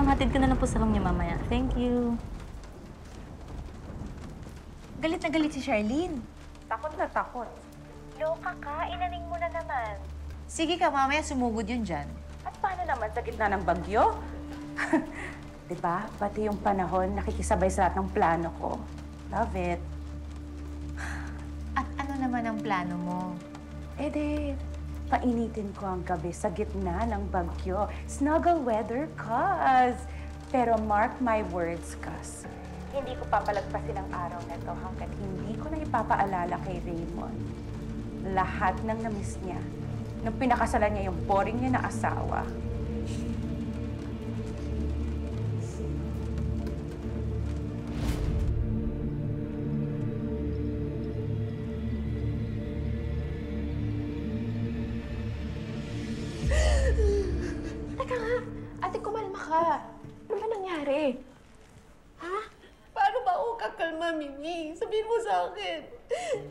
hatid ko na lang po sa room niyo mamaya. Thank you. Galit na galit si Charlene. Takot na takot. Loka ka, inaning mo na naman. Sige ka, mamaya sumugod yun dyan. At paano naman sa gitna ng bagyo? Diba? Pati yung panahon, nakikisabay sa lahat ng plano ko. Love it. At ano naman ang plano mo? Eh di, painitin ko ang gabi sa gitna ng bagyo. Snuggle weather, cuz. Pero mark my words, cuz. Hindi ko papalagpasin ang araw na ito hanggat hindi ko na ipapaalala kay Raymond lahat ng namiss niya nung pinakasalan niya yung boring niya na asawa. Teka nga, ate, kumalma ka. Ano ba nangyari? Ha? Paano ba ako kakalma, Mimi? Sabihin mo sa akin.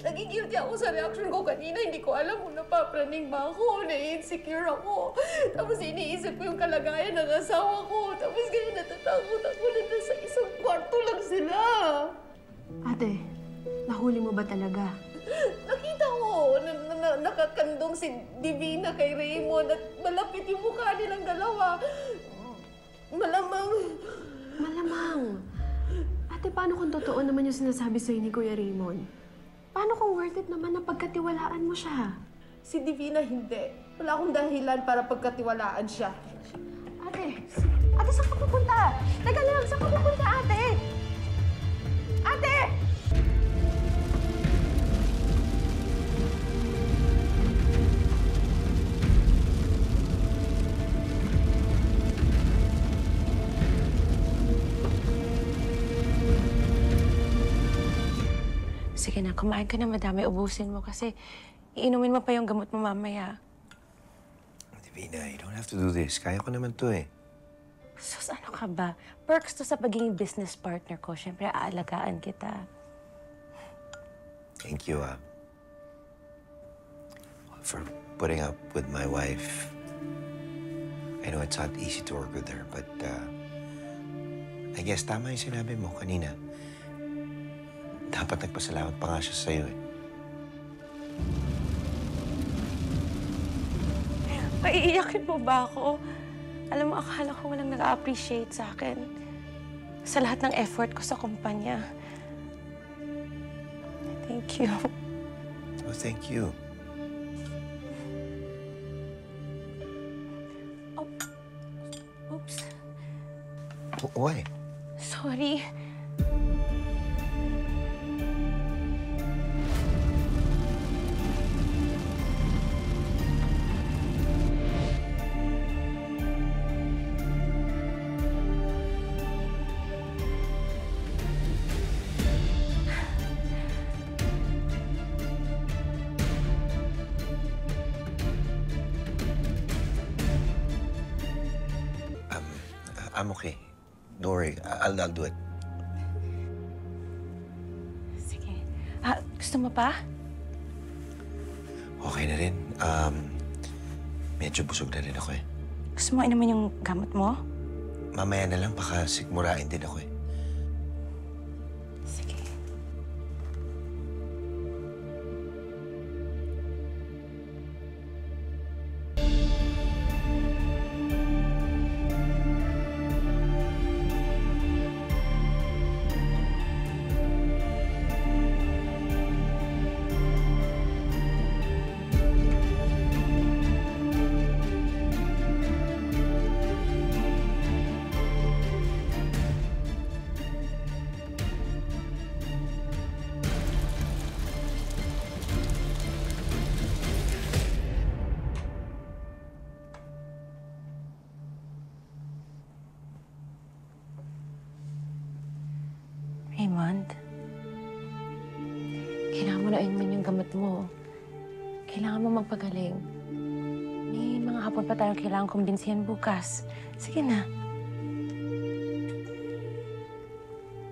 Nagigilty ako sa reaction ko kanina. Hindi ko alam kung napapraning ba ako, na-insecure ako. Tapos iniisip ko yung kalagayan ng asawa ko. Tapos ngayon natatakot ako na nasa isang kwarto lang sila. Ate, nahuli mo ba talaga? Nakita ko na nakakandong si Divina kay Raymond at malapit yung mukha nilang dalawa. Malamang... Malamang. Ate, paano kung totoo naman yung sinasabi sa'yo ni Kuya Raymond? Paano kung worth it naman na pagkatiwalaan mo siya? Si Divina hindi. Wala akong dahilan para pagkatiwalaan siya. Ate, ate, saan ka pupunta? Teka lang, saan ka pupunta, ate? Ate! Sige na, kumain ka na madami. Ubusin mo kasi iinumin mo pa yung gamot mo mamaya. Divina, you don't have to do this. Kaya ko naman to eh. Sus, ano ka ba? Perks to sa pagiging business partner ko. Siyempre, aalagaan kita. Thank you, for putting up with my wife. I know it's not easy to work with her, but I guess tama yung sinabi mo kanina. Dapat nagpasalamat pa nga siya sa'yo eh. Paiiyakin mo ba ako? Alam mo, akala ko walang nag-appreciate sa akin. Sa lahat ng effort ko sa kumpanya. Thank you. Oh, thank you. Oh. Oops. Why? Sorry. I'm okay. Don't worry. I'll do it. Sige. Gusto mo pa? Okay na rin. Medyo busog na rin ako eh. Gusto mo inumin yung gamot mo? Mamaya na lang, baka sigmurain din ako eh. Sige. Raymond, kailangan mo na inumin yung gamot mo. Kailangan mo magpagaling. May mga hapon pa tayong kailangan kumbinsihan bukas. Sige na.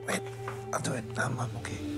Wait, I'll do it. I'm okay.